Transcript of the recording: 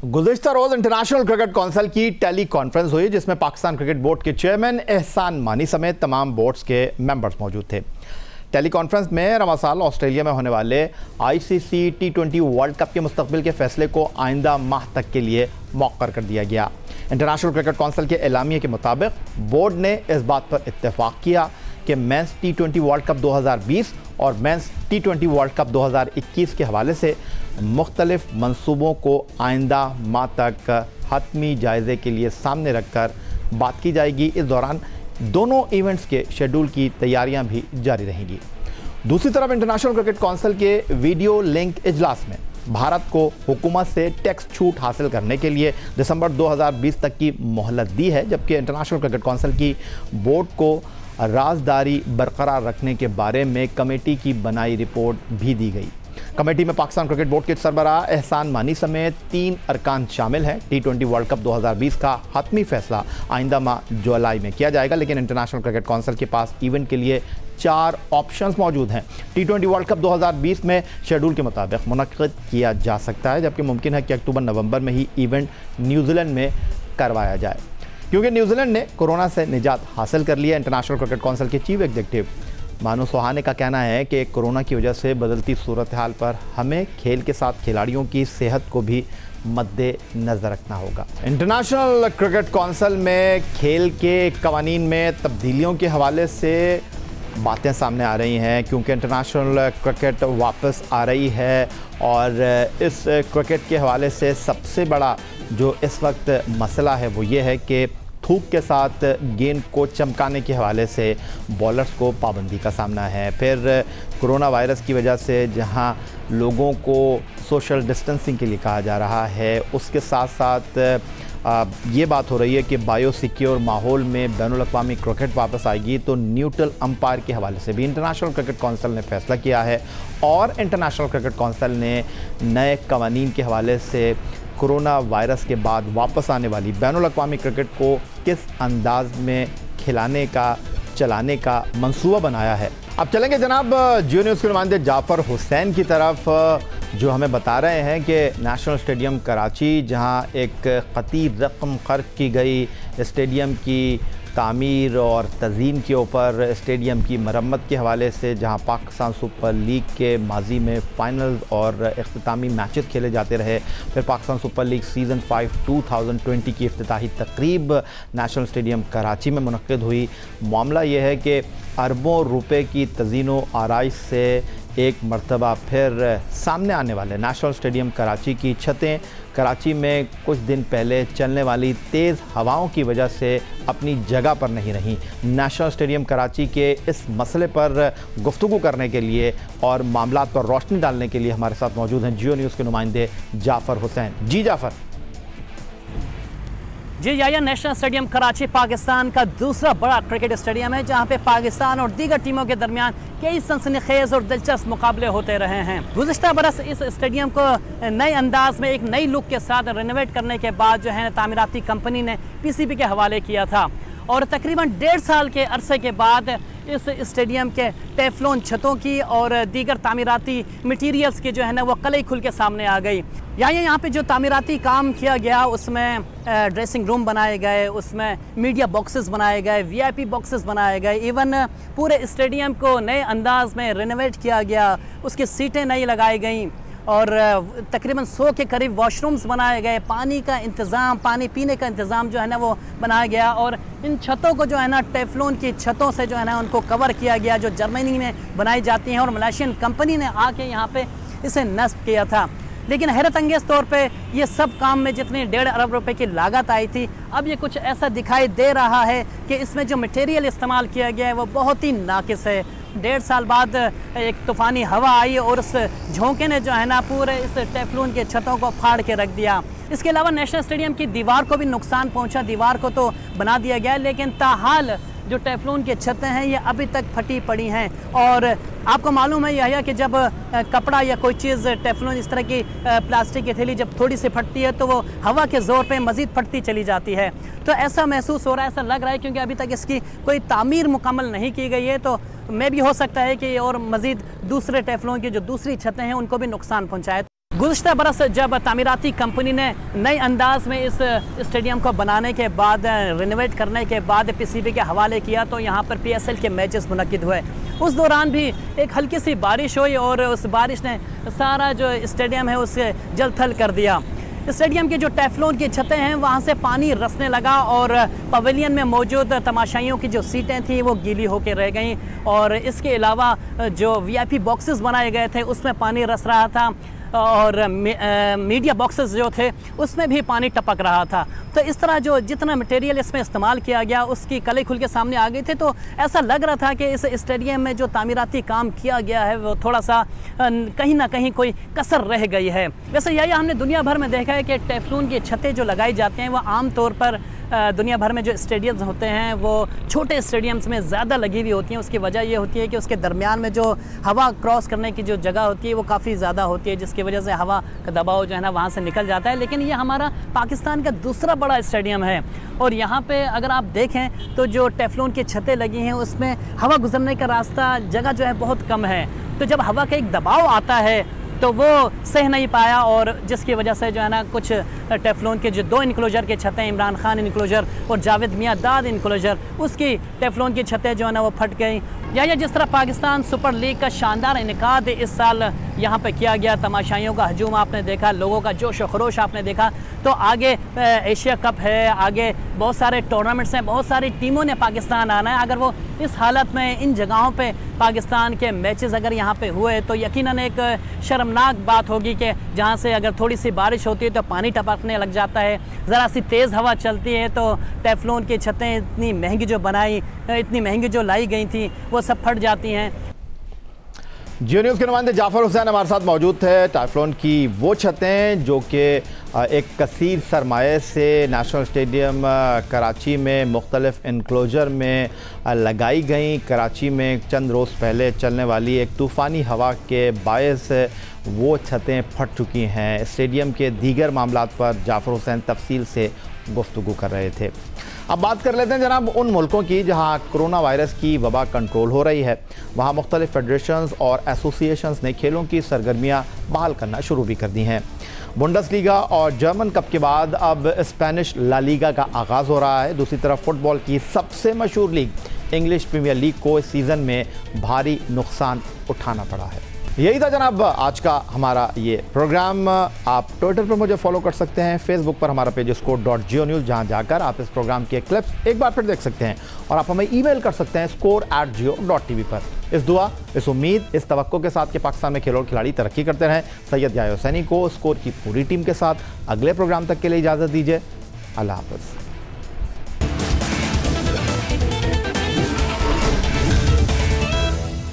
गुज़िश्ता रोज़ international cricket council की tele conference हुई, जिसमें पाकिस्तान क्रिकेट बोर्ड के चेयरमैन एहसान मानी समेत तमाम बोर्ड्स के मेंबर्स मौजूद थे। टेली कॉन्फ्रेंस में रवां साल ऑस्ट्रेलिया में होने वाले ICC T20 वर्ल्ड कप के मुस्तकबिल के फैसले को आइंदा माह तक के लिए मौखर कर दिया गया। इंटरनेशनल क्रिकेट काउंसिल के एलामिये के मुताबिक बोर्ड ने इस बात पर इत्तेफाक किया कि मेंस T20 वर्ल्ड कप 2020 और मेंस T20 वर्ल्ड कप 2021 के हवाले से मुख्तलिफ मंसूबों को आइंदा माह तक हतमी जायज़े के लिए सामने रखकर बात की जाएगी। इस दौरान दोनों इवेंट्स के शेड्यूल की तैयारियां भी जारी रहेंगी। दूसरी तरफ इंटरनेशनल क्रिकेट काउंसिल के वीडियो लिंक इजलास में भारत को हुकूमत से टैक्स छूट हासिल करने के लिए दिसंबर 2020 तक की मोहलत दी है, जबकि इंटरनेशनल क्रिकेट काउंसिल की बोर्ड को राजदारी बरकरार रखने के बारे में कमेटी की बनाई रिपोर्ट भी दी गई। कमेटी में पाकिस्तान क्रिकेट बोर्ड के सरबराह एहसान मानी समेत 3 अरकान शामिल हैं। T20 वर्ल्ड कप 2020 का हतमी फैसला आइंदा माह जुलाई में किया जाएगा, लेकिन इंटरनेशनल क्रिकेट काउंसिल के पास इवेंट के लिए 4 ऑप्शंस मौजूद हैं। T20 वर्ल्ड कप 2020 में शेड्यूल के मुताबिक मुनक्किद किया जा सकता है, जबकि मुमकिन है कि अक्टूबर-नवंबर में ही इवेंट न्यूजीलैंड में करवाया जाए, क्योंकि न्यूजीलैंड ने कोरोना से निजात हासिल कर लिया। इंटरनेशनल क्रिकेट काउंसिल के चीफ एग्जीक्यूटिव मानू सोहाने का कहना है कि कोरोना की वजह से बदलती सूरत हाल पर हमें खेल के साथ खिलाड़ियों की सेहत को भी मद्देनज़र रखना होगा। इंटरनेशनल क्रिकेट काउंसिल में खेल के कवानीन में तब्दीलियों के हवाले से बातें सामने आ रही हैं, क्योंकि इंटरनेशनल क्रिकेट वापस आ रही है और इस क्रिकेट के हवाले से सबसे बड़ा जो इस वक्त मसला है वो ये है कि थूक के साथ गेंद को चमकाने के हवाले से बॉलर्स को पाबंदी का सामना है। फिर कोरोना वायरस की वजह से जहां लोगों को सोशल डिस्टेंसिंग के लिए कहा जा रहा है, उसके साथ साथ ये बात हो रही है कि बायोसिक्योर माहौल में बैनुल अक़वामी क्रिकेट वापस आएगी, तो न्यूट्रल अंपायर के हवाले से भी इंटरनेशनल क्रिकेट काउंसिल ने फैसला किया है और इंटरनेशनल क्रिकेट काउंसिल ने नए कवानीन के हवाले से कोरोना वायरस के बाद वापस आने वाली बैनुल अक़वामी क्रिकेट को किस अंदाज में खिलाने का चलाने का मंसूबा बनाया है। अब चलेंगे जनाब जियो न्यूज़ के नुमाइंदे जाफ़र हुसैन की तरफ, जो हमें बता रहे हैं कि नेशनल स्टेडियम कराची, जहां एक कती रकम खर्च की गई स्टेडियम की तामीर और तज़ीन के ऊपर, स्टेडियम की मरम्मत के हवाले से, जहां पाकिस्तान सुपर लीग के माजी में फ़ाइनल और इख्तितामी मैचेस खेले जाते रहे। फिर पाकिस्तान सुपर लीग सीज़न 5 2020 की इफ्तिताही तकरीब नेशनल स्टेडियम कराची में मुनक्किद हुई। मामला ये है कि अरबों रुपए की तज़ीनो आराइश से एक मरतबा फिर सामने आने वाले नेशनल स्टेडियम कराची की छतें कराची में कुछ दिन पहले चलने वाली तेज़ हवाओं की वजह से अपनी जगह पर नहीं रहीं। नेशनल स्टेडियम कराची के इस मसले पर गुफ्तगू करने के लिए और मामलात पर रोशनी डालने के लिए हमारे साथ मौजूद हैं जियो न्यूज़ के नुमाइंदे जाफ़र हुसैन। जी जाफ़र। जी याया, नेशनल स्टेडियम कराची पाकिस्तान का दूसरा बड़ा क्रिकेट स्टेडियम है, जहां पे पाकिस्तान और दीगर टीमों के दरमियान कई सनसनीखेज और दिलचस्प मुकाबले होते रहे हैं। गुज़िश्ता बरस इस स्टेडियम को नए अंदाज में एक नई लुक के साथ रेनोवेट करने के बाद जो है तामीराती कंपनी ने PCB के हवाले किया था और तकरीबन 1.5 साल के अरसे के बाद इस स्टेडियम के टेफ्लॉन छतों की और दीगर तामीराती मटीरियल्स की जो है ना वो कलई खुल के सामने आ गई। यहाँ पे जो तामीराती काम किया गया उसमें ड्रेसिंग रूम बनाए गए, उसमें मीडिया बॉक्सेस बनाए गए, VIP बॉक्सेस बनाए गए, इवन पूरे स्टेडियम को नए अंदाज में रेनोवेट किया गया, उसकी सीटें नई लगाई गई और तकरीबन 100 के करीब वॉशरूम्स बनाए गए, पानी का इंतज़ाम, पानी पीने का इंतज़ाम जो है ना वो बनाया गया और इन छतों को जो है ना टेफ्लॉन की छतों से जो है ना उनको कवर किया गया, जो जर्मनी में बनाई जाती हैं और मलेशियन कंपनी ने आके यहाँ पे इसे नस्ब किया था। लेकिन हैरत अंगेज़ तौर पे ये सब काम में जितनी 1.5 अरब रुपए की लागत आई थी, अब ये कुछ ऐसा दिखाई दे रहा है कि इसमें जो मटेरियल इस्तेमाल किया गया है वो बहुत ही नाकिस है। 1.5 साल बाद एक तूफ़ानी हवा आई और उस झोंके ने जो है ना पूरे इस टेफ्लॉन के छतों को फाड़ के रख दिया। इसके अलावा नेशनल स्टेडियम की दीवार को भी नुकसान पहुंचा। दीवार को तो बना दिया गया, लेकिन ताहाल जो टेफ्लॉन की छतें हैं ये अभी तक फटी पड़ी हैं और आपको मालूम है यह कि जब कपड़ा या कोई चीज़ टेफ्लॉन इस तरह की प्लास्टिक की थैली जब थोड़ी सी फटती है तो वो हवा के ज़ोर पे मज़ीद फटती चली जाती है। तो ऐसा महसूस हो रहा है, ऐसा लग रहा है, क्योंकि अभी तक इसकी कोई तामीर मुकम्मल नहीं की गई है, तो मे भी हो सकता है कि और मज़ीद दूसरे टेफ्लॉन की जो दूसरी छतें हैं उनको भी नुकसान पहुँचाए। गुज़श्ता बरस जब तामीराती कंपनी ने नए अंदाज में इस स्टेडियम को बनाने के बाद, रिनोवेट करने के बाद पीसीबी के हवाले किया तो यहाँ पर पीएसएल के मैचेस मुनक्किद हुए। उस दौरान भी एक हल्की सी बारिश हुई और उस बारिश ने सारा जो स्टेडियम है उसे जल थल कर दिया। स्टेडियम की जो टेफ्लॉन की छतें हैं वहाँ से पानी रसने लगा और पवेलियन में मौजूद तमाशाइयों की जो सीटें थी वो गीली होकर रह गईं और इसके अलावा जो वीआईपी बॉक्सेस बनाए गए थे उसमें पानी रस रहा था और मीडिया बॉक्सेस जो थे उसमें भी पानी टपक रहा था। तो इस तरह जो जितना मटेरियल इसमें इस्तेमाल किया गया उसकी कले खुल के सामने आ गई थी। तो ऐसा लग रहा था कि इस स्टेडियम में जो तामीराती काम किया गया है वो थोड़ा सा कहीं ना कहीं कोई कसर रह गई है। वैसे यही हमने दुनिया भर में देखा है कि टेफ्लून की छतें जो लगाई जाती हैं वो आम तौर पर दुनिया भर में जो स्टेडियम्स होते हैं वो छोटे स्टेडियम्स में ज़्यादा लगी हुई होती हैं। उसकी वजह ये होती है कि उसके दरमियान में जो हवा क्रॉस करने की जो जगह होती है वो काफ़ी ज़्यादा होती है, जिसकी वजह से हवा का दबाव जो है ना वहाँ से निकल जाता है। लेकिन ये हमारा पाकिस्तान का दूसरा बड़ा स्टेडियम है और यहाँ पे अगर आप देखें तो जो टेफ्लॉन की छतें लगी हैं उसमें हवा गुजरने का रास्ता जगह जो है बहुत कम है। तो जब हवा का एक दबाव आता है तो वो सह नहीं पाया और जिसकी वजह से जो है ना कुछ टेफ्लॉन के जो 2 इनक्लोजर के छतें, इमरान खान इनक्लोजर और जावेद मियाँदाद इनक्लोजर, उसकी टेफ्लॉन की छतें जो है ना वो फट गई। या जिस तरह पाकिस्तान सुपर लीग का शानदार इनेकाद इस साल यहाँ पे किया गया, तमाशाइयों का हजूम आपने देखा, लोगों का जोश व खरोश आपने देखा। तो आगे एशिया कप है, आगे बहुत सारे टूर्नामेंट्स हैं, बहुत सारी टीमों ने पाकिस्तान आना है। अगर वो इस हालत में इन जगहों पे पाकिस्तान के मैचेस अगर यहाँ पे हुए तो यकीनन एक शर्मनाक बात होगी कि जहाँ से अगर थोड़ी सी बारिश होती है तो पानी टपकने लग जाता है, ज़रा सी तेज़ हवा चलती है तो टेफ्लॉन की छतें इतनी महंगी जो बनाई, इतनी महंगी जो लाई गई थी वो सब फट जाती हैं। जियो न्यूज़ के नुमाइंदे जाफ़र हुसैन हमारे साथ मौजूद थे। टेफ्लॉन की वो छतें जो कि एक कसीर सरमाए से नेशनल स्टेडियम कराची में मुख्तलिफ इनक्लोजर में लगाई गई। कराची में चंद रोज़ पहले चलने वाली एक तूफ़ानी हवा के बायस वो छतें फट चुकी हैं। स्टेडियम के दीगर मामलात पर जाफ़र हुसैन तफसील से गुफ्तगू कर रहे थे। अब बात कर लेते हैं जनाब उन मुल्कों की जहां कोरोना वायरस की वबा कंट्रोल हो रही है। वहां मुख्तलिफ फेडरेशंस और एसोसिएशंस ने खेलों की सरगर्मियां बहाल करना शुरू भी कर दी हैं। बुंडसलीगा और जर्मन कप के बाद अब स्पेनिश ला लीगा का आगाज़ हो रहा है। दूसरी तरफ फुटबॉल की सबसे मशहूर लीग इंग्लिश प्रीमियर लीग को इस सीज़न में भारी नुकसान उठाना पड़ा है। यही था जनाब आज का हमारा ये प्रोग्राम। आप ट्विटर पर मुझे फॉलो कर सकते हैं, फेसबुक पर हमारा पेज score.geo-news, जहां जाकर आप इस प्रोग्राम के क्लिप्स एक बार फिर देख सकते हैं और आप हमें ईमेल कर सकते हैं score@geo.tv पर। इस दुआ, इस उम्मीद, इस तवक्को के साथ कि पाकिस्तान में खेल और खिलाड़ी तरक्की करते रहें। सैयद याह्या हुसैनी को स्कोर की पूरी टीम के साथ अगले प्रोग्राम तक के लिए इजाज़त दीजिए। अल्लाह हाफ़िज़।